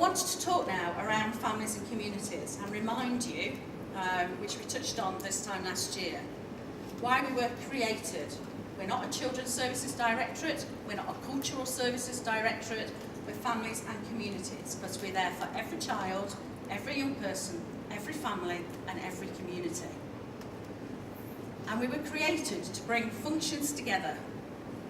wanted to talk now around families and communities and remind you, which we touched on this time last year, why we were created. We're not a children's services directorate, we're not a cultural services directorate, we're families and communities, but we're there for every child, every young person, every family and every community. And we were created to bring functions together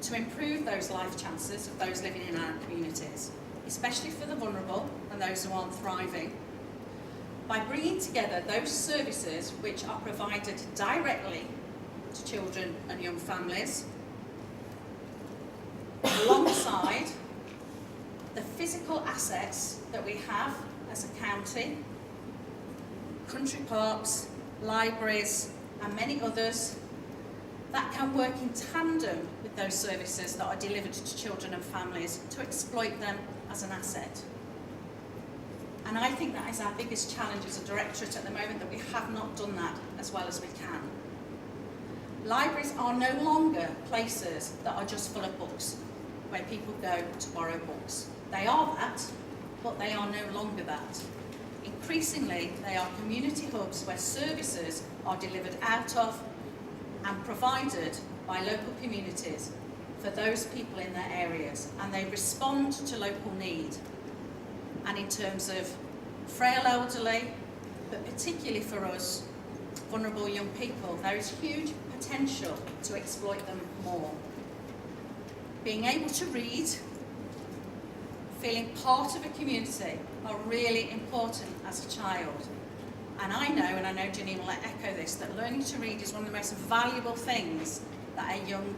to improve those life chances of those living in our communities, especially for the vulnerable and those who aren't thriving, by bringing together those services which are provided directly to children and young families, alongside the physical assets that we have as a county, country parks, libraries and many others that can work in tandem with those services that are delivered to children and families to exploit them as an asset. And I think that is our biggest challenge as a directorate at the moment, that we have not done that as well as we can. Libraries are no longer places that are just full of books, where people go to borrow books. They are that, but they are no longer that. Increasingly, they are community hubs where services are delivered out of and provided by local communities for those people in their areas, and they respond to local need. And in terms of frail elderly, but particularly for us, vulnerable young people, there is huge potential to exploit them more. Being able to read, feeling part of a community are really important as a child. And I know Janine will echo this, that learning to read is one of the most valuable things that a young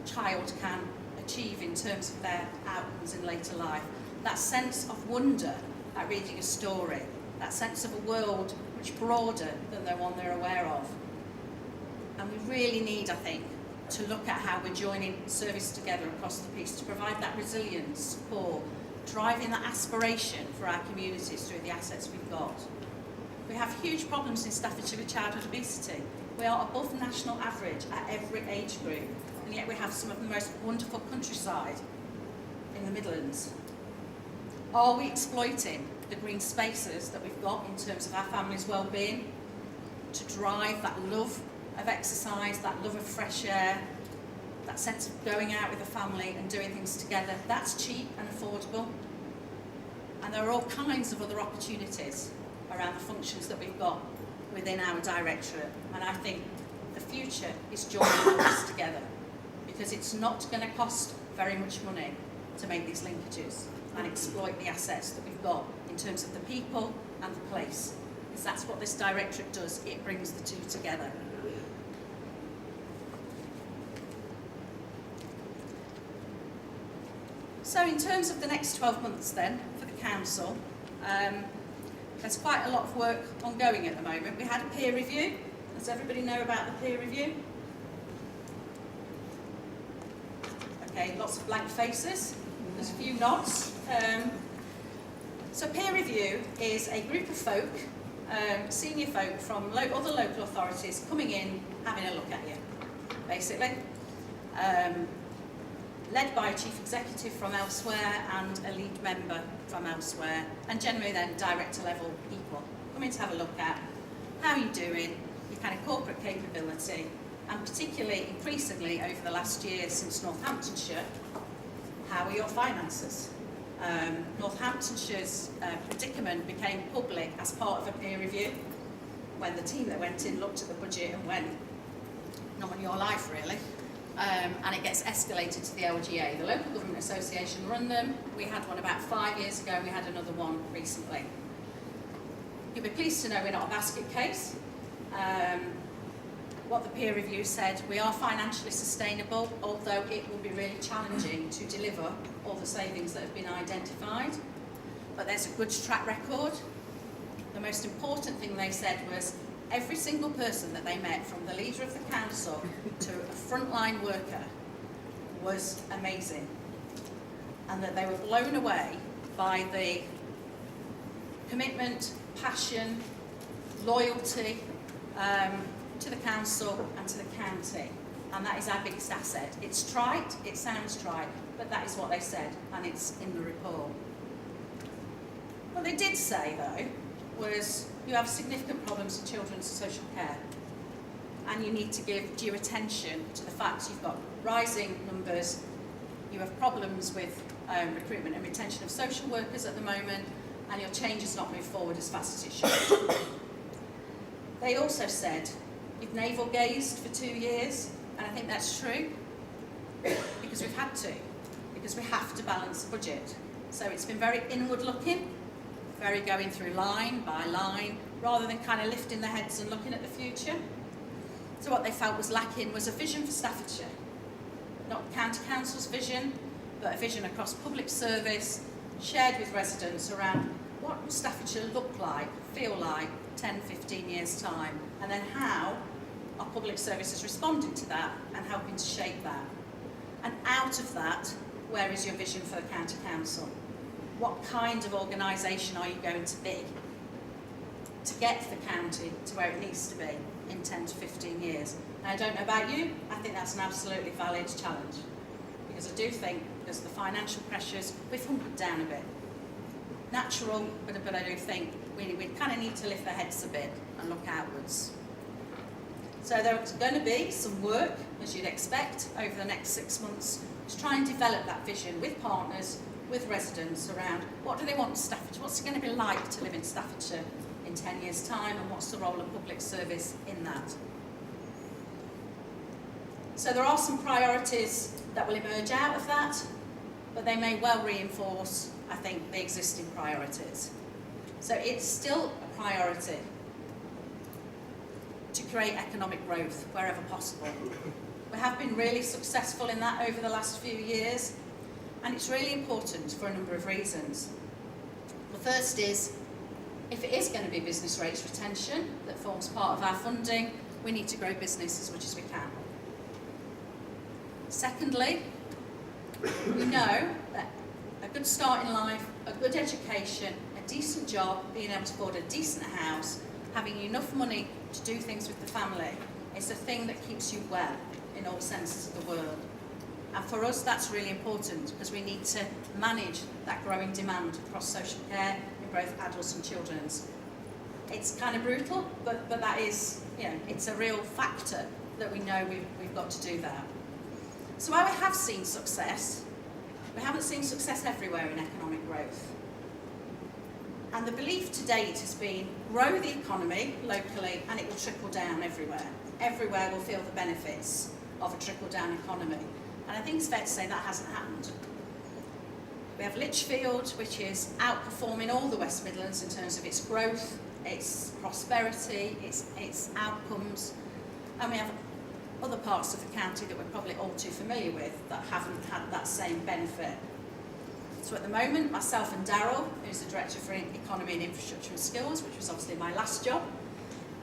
child can achieve in terms of their outcomes in later life. That sense of wonder at reading a story, that sense of a world which is broader than the one they're aware of. And we really need, I think, to look at how we're joining service together across the piece to provide that resilience, support, driving that aspiration for our communities through the assets we've got. We have huge problems in Staffordshire with childhood obesity. We are above national average at every age group, and yet we have some of the most wonderful countryside in the Midlands. Are we exploiting the green spaces that we've got in terms of our family's well-being to drive that love of exercise, that love of fresh air, that sense of going out with the family and doing things together? That's cheap and affordable. And there are all kinds of other opportunities around the functions that we've got within our directorate. And I think the future is joining us together, because it's not going to cost very much money to make these linkages and exploit the assets that we've got in terms of the people and the place. Because that's what this directorate does, it brings the two together. So in terms of the next 12 months then, for the council, there's quite a lot of work ongoing at the moment. We had a peer review. Does everybody know about the peer review? Okay, lots of blank faces. There's a few nods. So peer review is a group of folk, senior folk from other local authorities coming in, having a look at you, basically. Led by a chief executive from elsewhere and a lead member from elsewhere, and generally then director level people coming to have a look at how you're doing, your kind of corporate capability, and particularly increasingly over the last year since Northamptonshire, how are your finances? Northamptonshire's predicament became public as part of a peer review when the team that went in looked at the budget and went, not on your life really. And it gets escalated to the LGA. The Local Government Association run them. We had one about 5 years ago, we had another one recently. You'll be pleased to know we're not a basket case. What the peer review said, we are financially sustainable, although it will be really challenging to deliver all the savings that have been identified. But there's a good track record. The most important thing they said was every single person that they met, from the leader of the council to a frontline worker, was amazing. And that they were blown away by the commitment, passion, loyalty to the council and to the county. And that is our biggest asset. It's trite, it sounds trite, but that is what they said, and it's in the report. What they did say, though, was you have significant problems in children's social care, and you need to give due attention to the fact you've got rising numbers, you have problems with recruitment and retention of social workers at the moment, and your change has not moved forward as fast as it should. They also said you've navel-gazed for 2 years, and I think that's true, because we've had to, because we have to balance the budget. So it's been very inward-looking, very going through line by line, rather than kind of lifting their heads and looking at the future. So what they felt was lacking was a vision for Staffordshire. Not the County Council's vision, but a vision across public service, shared with residents around what will Staffordshire look like, feel like, 10, 15 years' time, and then how our public service is responding to that and helping to shape that. And out of that, where is your vision for the County Council? What kind of organisation are you going to be to get the county to where it needs to be in 10 to 15 years? And I don't know about you, I think that's an absolutely valid challenge, because I do think because of the financial pressures, we've hunkered down a bit. Natural, but I do think we kind of need to lift our heads a bit and look outwards. So there's going to be some work, as you'd expect, over the next 6 months to try and develop that vision with partners, with residents around what do they want in Staffordshire, what's it going to be like to live in Staffordshire in 10 years' time, and what's the role of public service in that. So there are some priorities that will emerge out of that, but they may well reinforce, I think, the existing priorities. So it's still a priority to create economic growth wherever possible. We have been really successful in that over the last few years, and it's really important for a number of reasons. The first is, if it is going to be business rates retention that forms part of our funding, we need to grow business as much as we can. Secondly, we know that a good start in life, a good education, a decent job, being able to afford a decent house, having enough money to do things with the family is the thing that keeps you well in all senses of the word. And for us, that's really important because we need to manage that growing demand across social care in both adults and children's. It's kind of brutal, but that is, it's a real factor that we know we've got to do that. So while we have seen success, we haven't seen success everywhere in economic growth. And the belief to date has been grow the economy locally and it will trickle down everywhere. Everywhere will feel the benefits of a trickle-down economy. And I think it's fair to say that hasn't happened. We have Lichfield, which is outperforming all the West Midlands in terms of its growth, its prosperity, its outcomes. And we have other parts of the county that we're probably all too familiar with that haven't had that same benefit. So at the moment, myself and Daryl, who's the Director for Economy and Infrastructure and Skills, which was obviously my last job,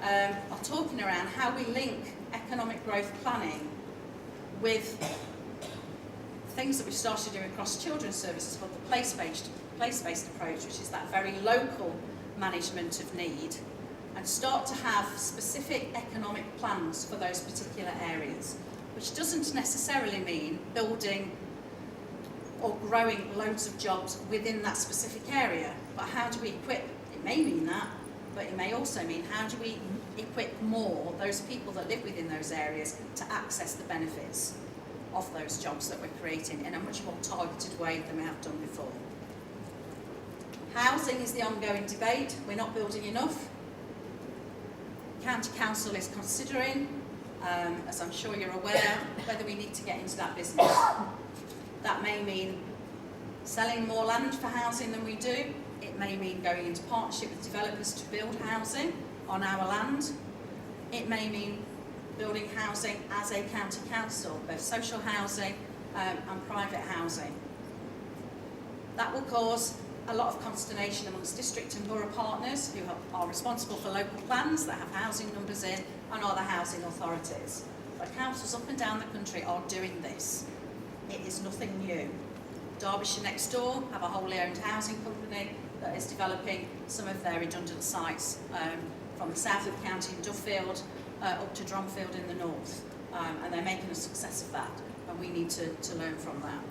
are talking around how we link economic growth planning with things that we've started doing across children's services called the place-based approach, which is that very local management of need, and start to have specific economic plans for those particular areas, which doesn't necessarily mean building or growing loads of jobs within that specific area, but how do we equip, it may mean that, but it may also mean how do we equip more those people that live within those areas to access the benefits of those jobs that we're creating in a much more targeted way than we have done before. Housing is the ongoing debate. We're not building enough. County Council is considering, as I'm sure you're aware, whether we need to get into that business. That may mean selling more land for housing than we do. It may mean going into partnership with developers to build housing on our land. It may mean building housing as a county council, both social housing and private housing. That will cause a lot of consternation amongst district and borough partners who are responsible for local plans that have housing numbers in and other housing authorities. But councils up and down the country are doing this. It is nothing new. Derbyshire next door have a wholly owned housing company that is developing some of their redundant sites from the south of the county in Duffield up to Dromfield in the north. And they're making a success of that, and we need to learn from that.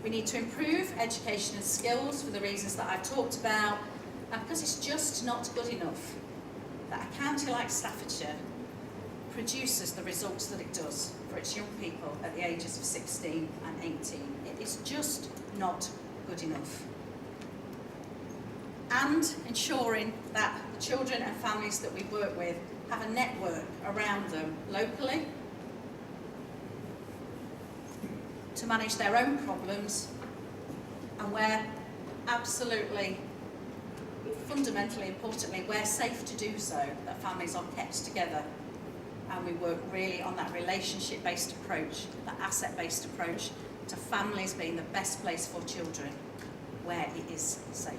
We need to improve education and skills for the reasons that I've talked about, and because it's just not good enough that a county like Staffordshire produces the results that it does for its young people at the ages of 16 and 18. It is just not good enough. And ensuring that the children and families that we work with have a network around them locally to manage their own problems, and where absolutely, fundamentally, importantly, where safe to do so, that families are kept together. And we work really on that relationship-based approach, that asset-based approach to families being the best place for children where it is safe.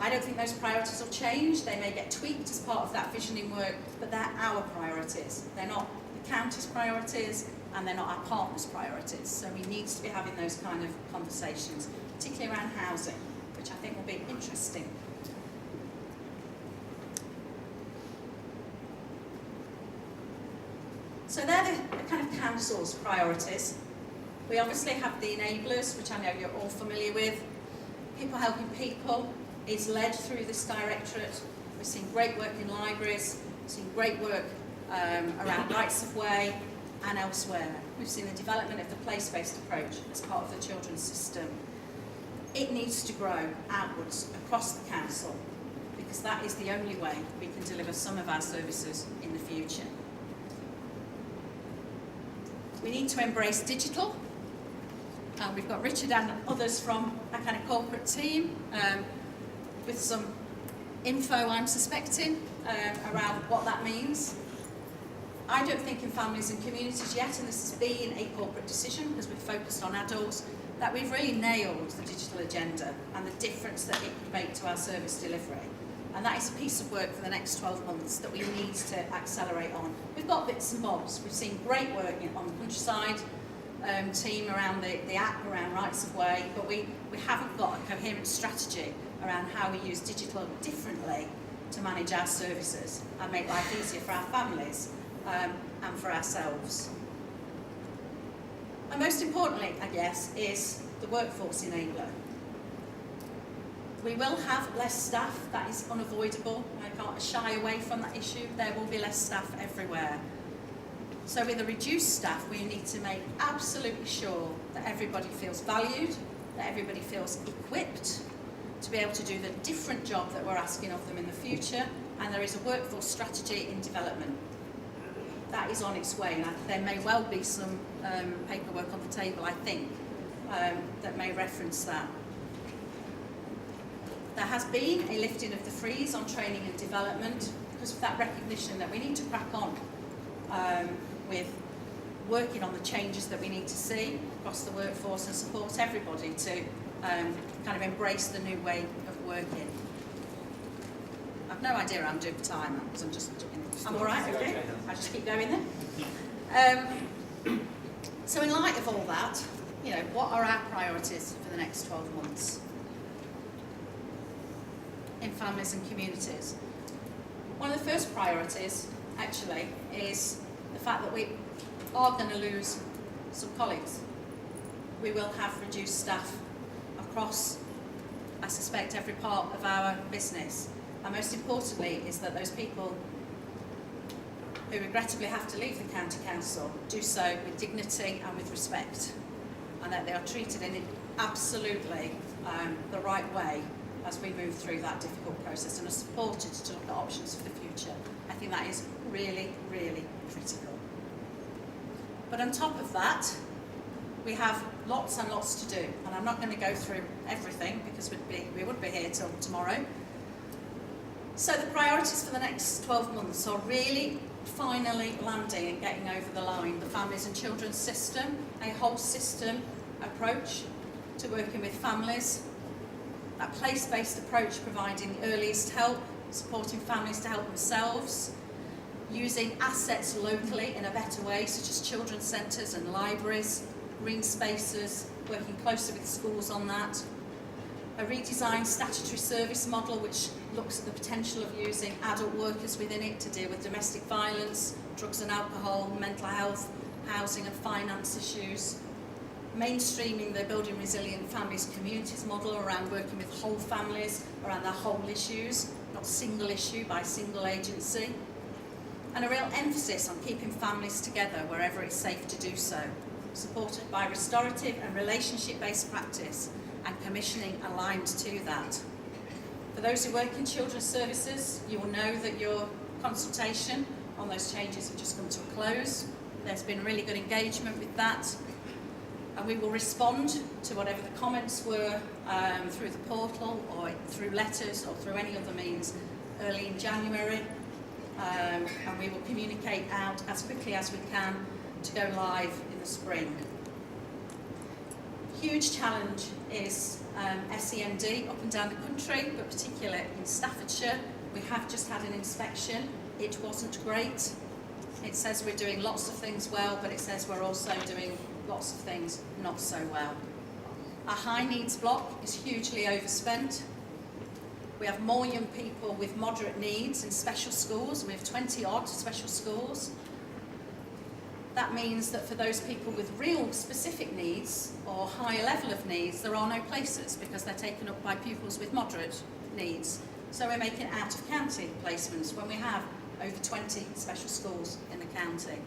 I don't think those priorities will change. They may get tweaked as part of that visioning work, but they're our priorities. They're not the county's priorities, and they're not our partners' priorities. So we need to be having those kind of conversations, particularly around housing, which I think will be interesting. So they're the kind of council's priorities. We obviously have the enablers, which I know you're all familiar with. People Helping People is led through this directorate. We've seen great work in libraries, we've seen great work around rights of way and elsewhere. We've seen the development of the place-based approach as part of the children's system. It needs to grow outwards across the council, because that is the only way we can deliver some of our services in the future. We need to embrace digital. We've got Richard and others from our kind of corporate team with some info, I'm suspecting, around what that means. I don't think in families and communities yet, and this has been a corporate decision because we've focused on adults, that we've really nailed the digital agenda and the difference that it could make to our service delivery. And that is a piece of work for the next 12 months that we need to accelerate on. We've got bits and bobs. We've seen great work on the countryside team around the app, around rights of way, but we haven't got a coherent strategy around how we use digital differently to manage our services and make life easier for our families and for ourselves. And most importantly, I guess, is the workforce enabler. We will have less staff, that is unavoidable. I can't shy away from that issue. There will be less staff everywhere. So with a reduced staff, we need to make absolutely sure that everybody feels valued, that everybody feels equipped to be able to do the different job that we're asking of them in the future, and there is a workforce strategy in development. That is on its way, and there may well be some paperwork on the table, I think, that may reference that. There has been a lifting of the freeze on training and development because of that recognition that we need to crack on with working on the changes that we need to see across the workforce and support everybody to kind of embrace the new way of working. I've no idea how I'm doing for time, because I'm all right, okay? I just keep going then. So in light of all that, what are our priorities for the next 12 months? In families and communities. One of the first priorities, actually, is the fact that we are going to lose some colleagues. We will have reduced staff across, I suspect, every part of our business. And most importantly is that those people who regrettably have to leave the county council do so with dignity and with respect, and that they are treated in absolutely the right way as we move through that difficult process and are supported to look at options for the future. I think that is really, really critical. But on top of that, we have lots and lots to do, and I'm not going to go through everything because we would be here till tomorrow. So the priorities for the next 12 months are really finally landing and getting over the line the families and children's system, a whole system approach to working with families, that place-based approach providing the earliest help, supporting families to help themselves, using assets locally in a better way, such as children's centres and libraries, green spaces, working closely with schools on that, a redesigned statutory service model which looks at the potential of using adult workers within it to deal with domestic violence, drugs and alcohol, mental health, housing and finance issues, mainstreaming the Building Resilient Families Communities model around working with whole families, around their whole issues, not single issue by single agency. And a real emphasis on keeping families together wherever it's safe to do so, supported by restorative and relationship-based practice and commissioning aligned to that. For those who work in children's services, you will know that your consultation on those changes have just come to a close. There's been really good engagement with that, and we will respond to whatever the comments were through the portal or through letters or through any other means early in January. And we will communicate out as quickly as we can to go live in the spring. Huge challenge is SEND up and down the country, but particularly in Staffordshire. We have just had an inspection. It wasn't great. It says we're doing lots of things well, but it says we're also doing lots of things not so well. Our high needs block is hugely overspent. We have more young people with moderate needs in special schools. We have 20 odd special schools. That means that for those people with real specific needs or higher level of needs, there are no places because they're taken up by pupils with moderate needs. So we're making out of county placements when we have over 20 special schools in the county.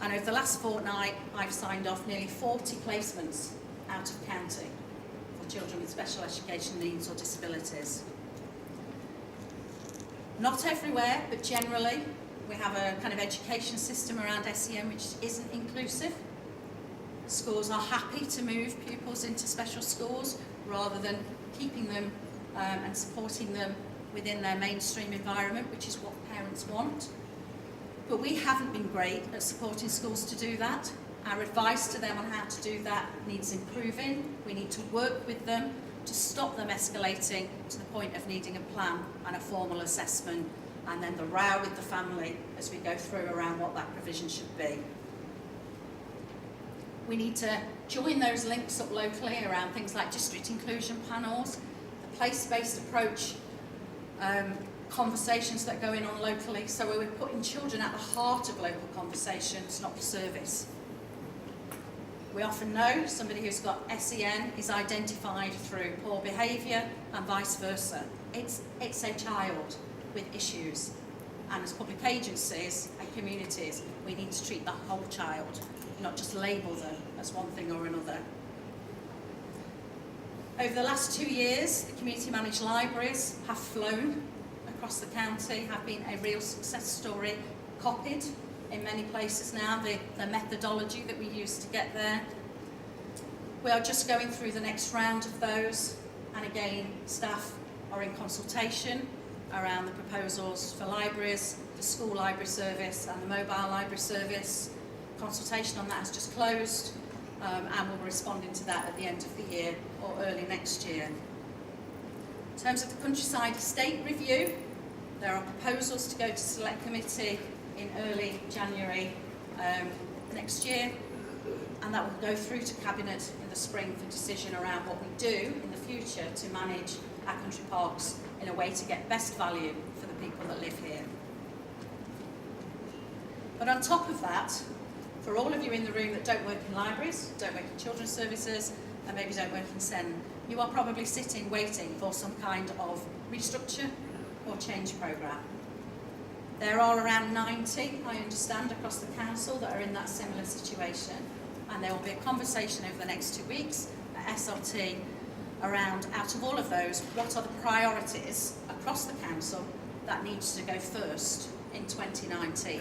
And over the last fortnight, I've signed off nearly 40 placements out of county for children with special education needs or disabilities. Not everywhere, but generally, we have a kind of education system around SEN which isn't inclusive. Schools are happy to move pupils into special schools rather than keeping them and supporting them within their mainstream environment, which is what parents want. But we haven't been great at supporting schools to do that. Our advice to them on how to do that needs improving. We need to work with them to stop them escalating to the point of needing a plan and a formal assessment, and then the row with the family as we go through around what that provision should be. We need to join those links up locally around things like district inclusion panels, the place-based approach, conversations that go in on locally, so we're putting children at the heart of local conversations, not the service. We often know somebody who's got SEN is identified through poor behaviour and vice versa. It's a child with issues, and as public agencies and communities, we need to treat the whole child, not just label them as one thing or another. Over the last 2 years, the community managed libraries have flown across the county, have been a real success story, copied in many places now, the methodology that we used to get there. We are just going through the next round of those, and again, staff are in consultation around the proposals for libraries, the school library service and the mobile library service. Consultation on that has just closed, and we'll be responding to that at the end of the year or early next year. In terms of the countryside estate review, there are proposals to go to select committee in early January next year, and that will go through to Cabinet in the spring for decision around what we do in the future to manage our country parks in a way to get best value for the people that live here. But on top of that, for all of you in the room that don't work in libraries, don't work in children's services, and maybe don't work in SEN, you are probably sitting waiting for some kind of restructure or change programme. There are around 90, I understand, across the council that are in that similar situation, and there will be a conversation over the next 2 weeks at SLT around, out of all of those, what are the priorities across the council that needs to go first in 2019.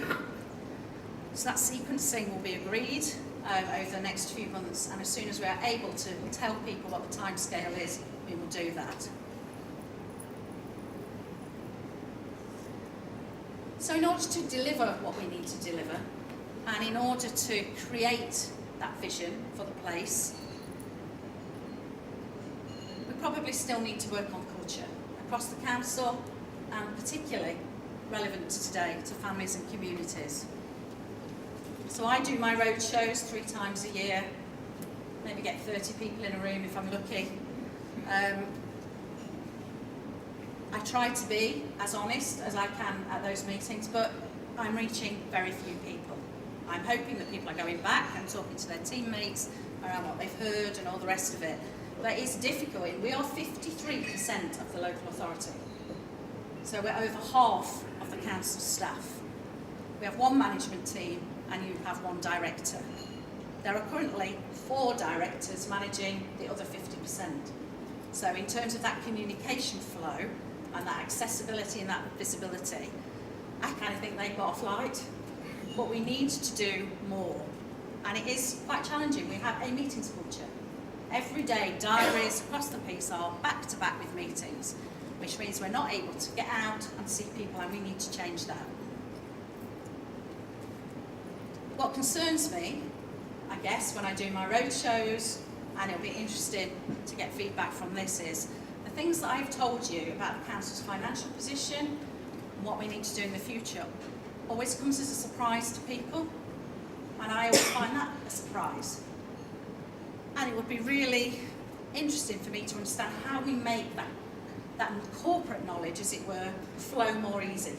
So that sequencing will be agreed over the next few months, and as soon as we are able to tell people what the timescale is, we will do that. So in order to deliver what we need to deliver, and in order to create that vision for the place, we probably still need to work on culture across the council, and particularly relevant to today, to families and communities. So I do my road shows 3 times a year, maybe get 30 people in a room if I'm lucky. I try to be as honest as I can at those meetings, but I'm reaching very few people. I'm hoping that people are going back and talking to their teammates around what they've heard and all the rest of it. But it's difficult. We are 53% of the local authority. So we're over half of the council staff. We have one management team and you have one director. There are currently 4 directors managing the other 50%. So in terms of that communication flow and that accessibility and that visibility, I kind of think they've got off light. But we need to do more. And it is quite challenging. We have a meetings culture. Every day, diaries across the piece are back to back with meetings, which means we're not able to get out and see people, and we need to change that. What concerns me, I guess, when I do my road shows, and it'll be interesting to get feedback from this, is the things that I've told you about the council's financial position and what we need to do in the future always comes as a surprise to people, and I always find that a surprise. And it would be really interesting for me to understand how we make that corporate knowledge, as it were, flow more easy.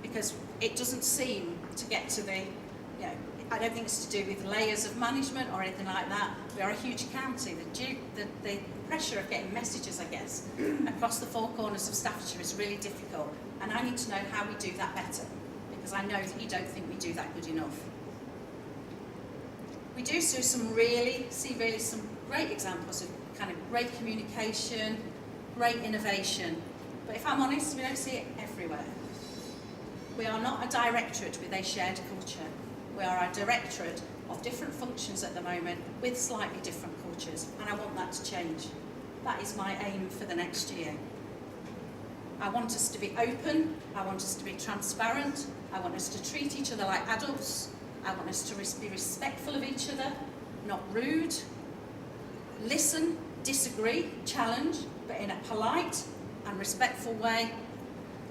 Because it doesn't seem to get to the, I don't think it's to do with layers of management or anything like that. We are a huge county. The pressure of getting messages, I guess, across the 4 corners of Staffordshire is really difficult. And I need to know how we do that better, because I know that you don't think we do that good enough. We do see some really great examples of kind of great communication, great innovation. But if I'm honest, we don't see it everywhere. We are not a directorate with a shared culture. We are a directorate of different functions at the moment with slightly different cultures, and I want that to change. That is my aim for the next year. I want us to be open, I want us to be transparent, I want us to treat each other like adults, I want us to be respectful of each other, not rude, listen, disagree, challenge, but in a polite and respectful way.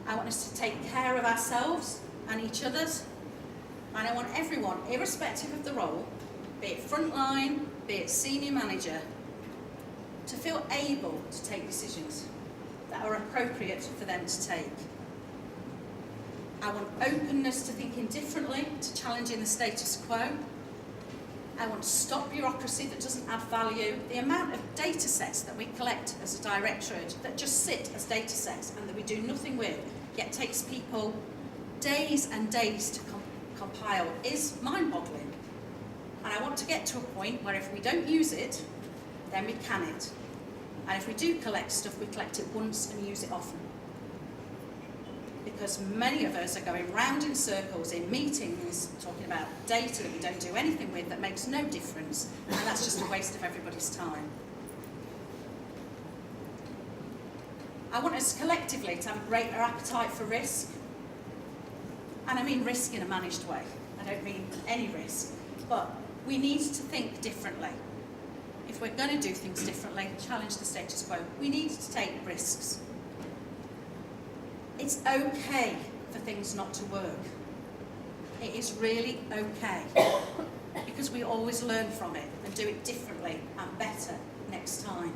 I want us to take care of ourselves and each other's, and I want everyone, irrespective of the role, be it frontline, be it senior manager, to feel able to take decisions that are appropriate for them to take. I want openness to thinking differently, to challenging the status quo. I want to stop bureaucracy that doesn't add value. The amount of data sets that we collect as a directorate that just sit as data sets and that we do nothing with, yet takes people days and days to compile, is mind-boggling. And I want to get to a point where if we don't use it, then we can it. And if we do collect stuff, we collect it once and use it often. Because many of us are going round in circles in meetings, talking about data that we don't do anything with, that makes no difference, and that's just a waste of everybody's time. I want us collectively to have a greater appetite for risk. And I mean risk in a managed way. I don't mean any risk. But we need to think differently. If we're going to do things differently, challenge the status quo, we need to take risks. It's okay for things not to work. It is really okay, because we always learn from it and do it differently and better next time.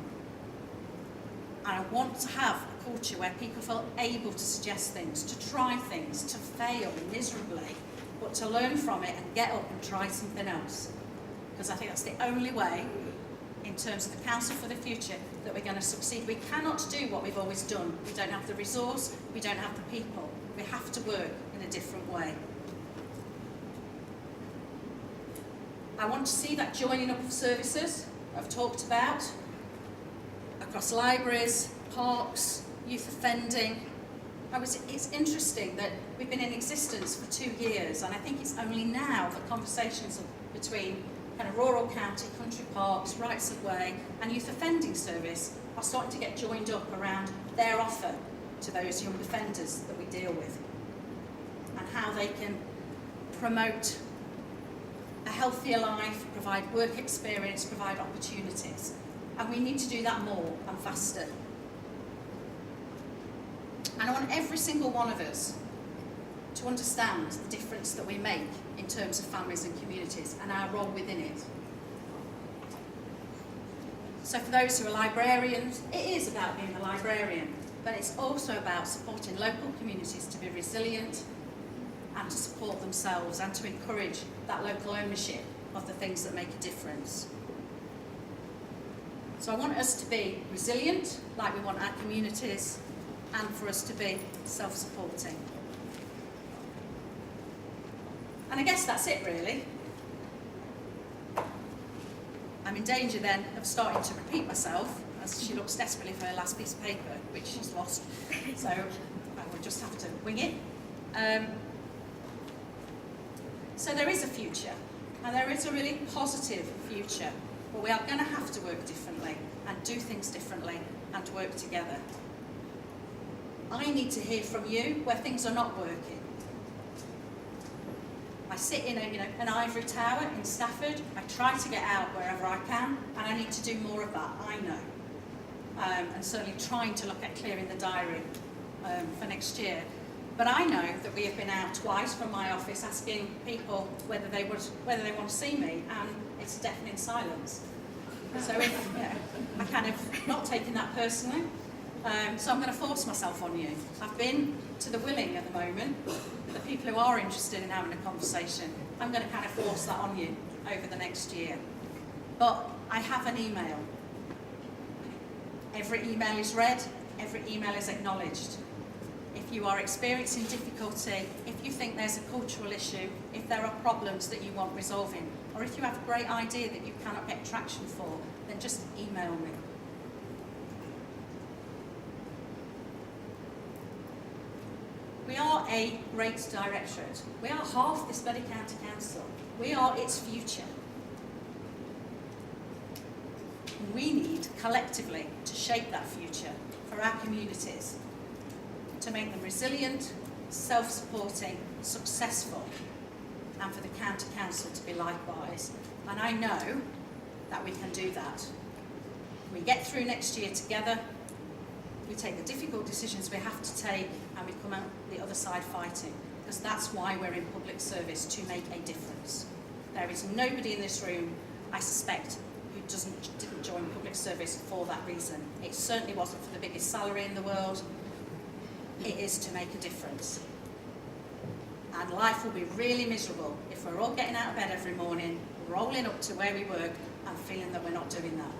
And I want to have a culture where people feel able to suggest things, to try things, to fail miserably, but to learn from it and get up and try something else. Because I think that's the only way, in terms of the council for the future, that we're going to succeed. We cannot do what we've always done. We don't have the resource, we don't have the people. We have to work in a different way. I want to see that joining up of services I've talked about, across libraries, parks, youth offending. It's interesting that we've been in existence for 2 years, and I think it's only now that conversations between kind of rural county, country parks, rights of way and youth offending service are starting to get joined up around their offer to those young offenders that we deal with, and how they can promote a healthier life, provide work experience, provide opportunities. And we need to do that more and faster. And I want every single one of us to understand the difference that we make in terms of families and communities and our role within it. So for those who are librarians, it is about being a librarian, but it's also about supporting local communities to be resilient, and to support themselves and to encourage that local ownership of the things that make a difference. So I want us to be resilient, like we want our communities, and for us to be self-supporting. And I guess that's it, really. I'm in danger then of starting to repeat myself as she looks desperately for her last piece of paper, which she's lost. So I will just have to wing it. So there is a future, and there is a really positive future, but we are going to have to work differently and do things differently and work together. I need to hear from you where things are not working. I sit in an ivory tower in Stafford. I try to get out wherever I can, and I need to do more of that, I know. And certainly trying to look at clearing the diary for next year. But I know that we have been out twice from my office asking people whether they want to see me, and it's deafening silence. So I kind of not taking that personally. So I'm going to force myself on you. I've been to the willing at the moment, the people who are interested in having a conversation. I'm going to kind of force that on you over the next year. But I have an email. Every email is read, every email is acknowledged. If you are experiencing difficulty, if you think there's a cultural issue, if there are problems that you want resolving, or if you have a great idea that you cannot get traction for, then just email me. We are a great directorate. We are half this bloody county council. We are its future. We need collectively to shape that future for our communities, to make them resilient, self-supporting, successful, and for the county council to be likewise. And I know that we can do that. We get through next year together, we take the difficult decisions we have to take, and we come out the other side fighting, because that's why we're in public service, to make a difference. There is nobody in this room, I suspect, who didn't join public service for that reason. It certainly wasn't for the biggest salary in the world. It is to make a difference. And life will be really miserable if we're all getting out of bed every morning, rolling up to where we work, and feeling that we're not doing that.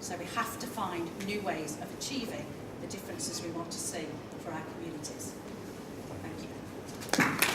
So we have to find new ways of achieving the differences we want to see for our communities. Thank you.